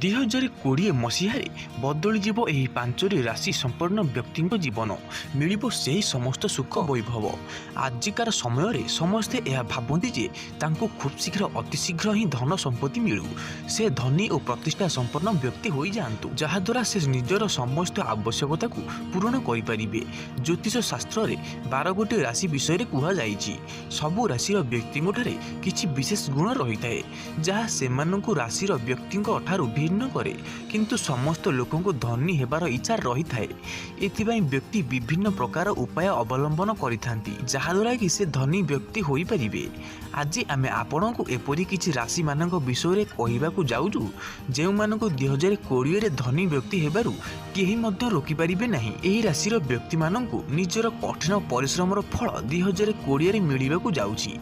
2020 ମସିହାରେ ବଦଳିଯିବ ଏହି ପାଞ୍ଚଟି ରାଶି ସମ୍ପନ୍ନ ବ୍ୟକ୍ତିଙ୍କ ଜୀବନ। ମିଳିବ ସେହି ସମସ୍ତ ସୁଖ ବୈଭବ। ଆଜିକାର ସମୟରେ ସମସ୍ତେ ଏହା ଭାବନ୍ତି ଯେ ତାଙ୍କୁ ଖୁବ୍ ଶୀଘ୍ର ଅତି ଶୀଘ୍ର ହିଁ ଧନ ସମ୍ପତ୍ତି ମିଳୁ, ସେ ଧନୀ ଓ ପ୍ରତିଷ୍ଠା ସମ୍ପନ୍ନ ବ୍ୟକ୍ତି ହୋଇଯାଆନ୍ତୁ, ଯାହାଦ୍ୱାରା ସେ ନିଜର ସମସ୍ତ ଆବଶ୍ୟକତାକୁ ପୂରଣ କରିପାରିବେ। ଜ୍ୟୋତିଷ ଶାସ୍ତ୍ରରେ 12ଗୋଟି ରାଶି ବିଷୟରେ କୁହାଯାଇଛି। ସବୁ ରାଶିର ବ୍ୟକ୍ତିଙ୍କଠାରେ କିଛି ବିଶେଷ ଗୁଣ ରହିଥାଏ, ଯାହା ସେମାନଙ୍କୁ ରାଶିର ବ୍ୟକ୍ତିଙ୍କ ଠାରୁ ଭିନ୍ନ କରେ। କିନ୍ତୁ ସମସ୍ତ ଲୋକଙ୍କୁ ଧନୀ ହେବାର ଇଚ୍ଛା ରହିଥାଏ। ଏଥିପାଇଁ ବ୍ୟକ୍ତି ବିଭିନ୍ନ ପ୍ରକାର ଉପାୟ ଅବଲମ୍ବନ କରିଥାନ୍ତି, ଯାହାଦ୍ୱାରା କି ସେ ଧନୀ ବ୍ୟକ୍ତି ହୋଇପାରିବେ। ଆଜି ଆମେ ଆପଣଙ୍କୁ ଏପରି କିଛି ରାଶିମାନଙ୍କ ବିଷୟରେ କହିବାକୁ ଯାଉଛୁ, ଯେଉଁମାନଙ୍କୁ 2020ରେ ଧନୀ ବ୍ୟକ୍ତି ହେବାରୁ କେହି ମଧ୍ୟ ରୋକିପାରିବେ ନାହିଁ। ଏହି ରାଶିର ବ୍ୟକ୍ତିମାନଙ୍କୁ ନିଜର କଠିନ ପରିଶ୍ରମର ଫଳ 2020ରେ ମିଳିବାକୁ ଯାଉଛି।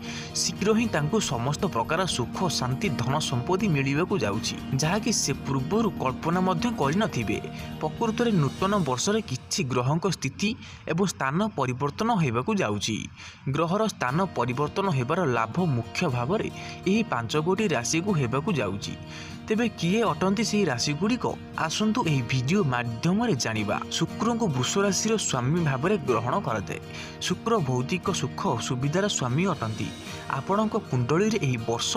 ଶୀଘ୍ର ହିଁ ତାଙ୍କୁ ସମସ୍ତ ପ୍ରକାର ସୁଖ, ଶାନ୍ତି, ଧନ ସମ୍ପତ୍ତି ମିଳିବାକୁ ଯାଉଛି, ଯାହାକି ସେ ପୂର୍ବରୁ କଳ୍ପନା ମଧ୍ୟ କରିନଥିବେ। ପ୍ରକୃତରେ ନୂତନ ବର୍ଷରେ କିଛି ଗ୍ରହଙ୍କ ସ୍ଥିତି ଏବଂ ସ୍ଥାନ ପରିବର୍ତ୍ତନ ହେବାକୁ ଯାଉଛି। ଗ୍ରହର ସ୍ଥାନ ପରିବର୍ତ୍ତନ ହେବାର ଲାଭ ମୁଖ୍ୟ ଭାବରେ ଏହି 5ଗୋଟି ରାଶିକୁ ହେବାକୁ ଯାଉଛି। ତେବେ କିଏ ଅଟନ୍ତି ସେହି ରାଶିଗୁଡ଼ିକ? ଆସନ୍ତୁ ଏହି ଭିଡ଼ିଓ ମାଧ୍ୟମରେ ଜାଣିବା। ଶୁକ୍ରଙ୍କୁ ବୃଷ ରାଶିର ସ୍ୱାମୀ ଭାବରେ ଗ୍ରହଣ କରାଯାଏ। ଶୁକ୍ର ଭୌତିକ ସୁଖ ସୁବିଧାର ସ୍ୱାମୀ ଅଟନ୍ତି। ଆପଣଙ୍କ କୁଣ୍ଡଳୀରେ ଏହି ବର୍ଷ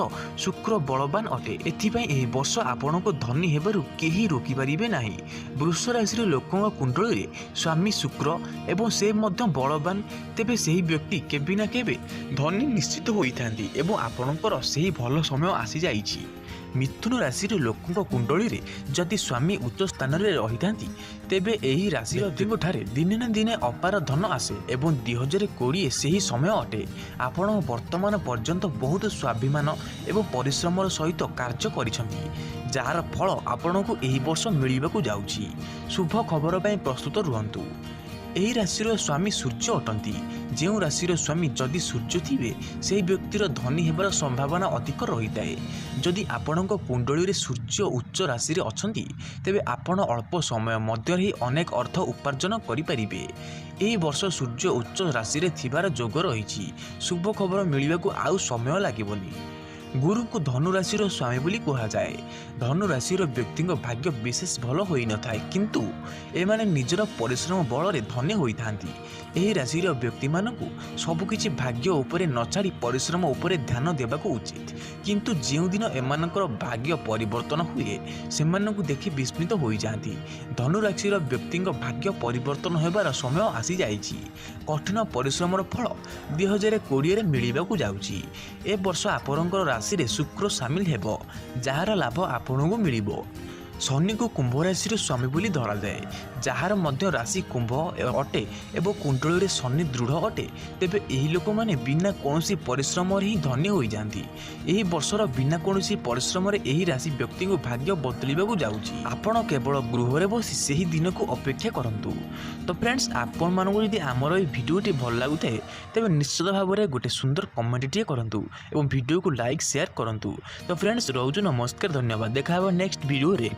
ଶୁକ୍ର ବଳବାନ ଅଟେ। ଏଥିପାଇଁ ଏହି ବର୍ଷ ଆପଣଙ୍କୁ ଧନୀ ହେବାରୁ କେହି ରୋକିପାରିବେ ନାହିଁ। ବୃଷ ରାଶିର ଲୋକଙ୍କ କୁଣ୍ଡଳୀରେ ସ୍ୱାମୀ ଶୁକ୍ର ଏବଂ ସେ ମଧ୍ୟ ବଳବାନ, ତେବେ ସେହି ବ୍ୟକ୍ତି କେବେ ନା କେବେ ଧନୀ ନିଶ୍ଚିତ ହୋଇଥାନ୍ତି ଏବଂ ଆପଣଙ୍କର ସେହି ଭଲ ସମୟ ଆସିଯାଇଛି। ମିଥୁନ ରାଶିର ଲୋକଙ୍କ କୁଣ୍ଡଳୀରେ ଯଦି ସ୍ୱାମୀ ଉଚ୍ଚ ସ୍ଥାନରେ ରହିଥାନ୍ତି, ତେବେ ଏହି ରାଶିର ବ୍ୟକ୍ତିଙ୍କଠାରେ ଦିନେ ନା ଦିନେ ଅପାର ଧନ ଆସେ ଏବଂ 2020 ସେହି ସମୟ ଅଟେ। ଆପଣ ବର୍ତ୍ତମାନ ପର୍ଯ୍ୟନ୍ତ ବହୁତ ସ୍ୱାଭିମାନ ଏବଂ ପରିଶ୍ରମର ସହିତ କାର୍ଯ୍ୟ କରିଛନ୍ତି, ଯାହାର ଫଳ ଆପଣଙ୍କୁ ଏହି ବର୍ଷ ମିଳିବାକୁ ଯାଉଛି। ଶୁଭ ଖବର ପାଇଁ ପ୍ରସ୍ତୁତ ରୁହନ୍ତୁ। ଏହି ରାଶିର ସ୍ୱାମୀ ସୂର୍ଯ୍ୟ ଅଟନ୍ତି। ଯେଉଁ ରାଶିର ସ୍ୱାମୀ ଯଦି ସୂର୍ଯ୍ୟ ଥିବେ, ସେହି ବ୍ୟକ୍ତିର ଧନୀ ହେବାର ସମ୍ଭାବନା ଅଧିକ ରହିଥାଏ। ଯଦି ଆପଣଙ୍କ କୁଣ୍ଡଳୀରେ ସୂର୍ଯ୍ୟ ଉଚ୍ଚ ରାଶିରେ ଅଛନ୍ତି, ତେବେ ଆପଣ ଅଳ୍ପ ସମୟ ମଧ୍ୟରେ ହିଁ ଅନେକ ଅର୍ଥ ଉପାର୍ଜନ କରିପାରିବେ। ଏହି ବର୍ଷ ସୂର୍ଯ୍ୟ ଉଚ୍ଚ ରାଶିରେ ଥିବାର ଯୋଗ ରହିଛି। ଶୁଭ ଖବର ମିଳିବାକୁ ଆଉ ସମୟ ଲାଗିବନି। ଗୁରୁଙ୍କୁ ଧନୁ ରାଶିର ସ୍ୱାମୀ ବୋଲି କୁହାଯାଏ। ଧନୁ ରାଶିର ବ୍ୟକ୍ତିଙ୍କ ଭାଗ୍ୟ ବିଶେଷ ଭଲ ହୋଇନଥାଏ, କିନ୍ତୁ ଏମାନେ ନିଜର ପରିଶ୍ରମ ବଳରେ ଧନୀ ହୋଇଥାନ୍ତି। ଏହି ରାଶିର ବ୍ୟକ୍ତିମାନଙ୍କୁ ସବୁକିଛି ଭାଗ୍ୟ ଉପରେ ନ ଛାଡ଼ି ପରିଶ୍ରମ ଉପରେ ଧ୍ୟାନ ଦେବାକୁ ଉଚିତ। କିନ୍ତୁ ଯେଉଁଦିନ ଏମାନଙ୍କର ଭାଗ୍ୟ ପରିବର୍ତ୍ତନ ହୁଏ, ସେମାନଙ୍କୁ ଦେଖି ବିସ୍ମିତ ହୋଇଯାଆନ୍ତି। ଧନୁ ରାଶିର ବ୍ୟକ୍ତିଙ୍କ ଭାଗ୍ୟ ପରିବର୍ତ୍ତନ ହେବାର ସମୟ ଆସିଯାଇଛି। କଠିନ ପରିଶ୍ରମର ଫଳ 2020ରେ ମିଳିବାକୁ ଯାଉଛି। ଏ ବର୍ଷ ଆପଣଙ୍କର ରାଶିରେ ଶୁକ୍ର ସାମିଲ ହେବ, ଯାହାର ଲାଭ ଆପଣଙ୍କୁ ମିଳିବ। ଶନିକୁ କୁମ୍ଭ ରାଶିର ସ୍ୱାମୀ ବୋଲି ଧରାଯାଏ। ଯାହାର ମଧ୍ୟ ରାଶି କୁମ୍ଭ ଅଟେ ଏବଂ କୁଣ୍ଡଳୀରେ ଶନି ଦୃଢ଼ ଅଟେ, ତେବେ ଏହି ଲୋକମାନେ ବିନା କୌଣସି ପରିଶ୍ରମରେ ହିଁ ଧନୀ ହୋଇଯାଆନ୍ତି। ଏହି ବର୍ଷର ବିନା କୌଣସି ପରିଶ୍ରମରେ ଏହି ରାଶି ବ୍ୟକ୍ତିଙ୍କ ଭାଗ୍ୟ ବଦଳିବାକୁ ଯାଉଛି। ଆପଣ କେବଳ ଗୃହରେ ବସି ସେହି ଦିନକୁ ଅପେକ୍ଷା କରନ୍ତୁ। ତ ଫ୍ରେଣ୍ଡସ୍, ଆପଣମାନଙ୍କୁ ଯଦି ଆମର ଏହି ଭିଡ଼ିଓଟି ଭଲ ଲାଗୁଥାଏ, ତେବେ ନିଶ୍ଚିତ ଭାବରେ ଗୋଟେ ସୁନ୍ଦର କମେଣ୍ଟଟିଏ କରନ୍ତୁ ଏବଂ ଭିଡ଼ିଓକୁ ଲାଇକ୍ ସେୟାର କରନ୍ତୁ। ତ ଫ୍ରେଣ୍ଡସ୍, ରହୁଛୁ, ନମସ୍କାର, ଧନ୍ୟବାଦ। ଦେଖା ହେବ ନେକ୍ସଟ ଭିଡ଼ିଓରେ।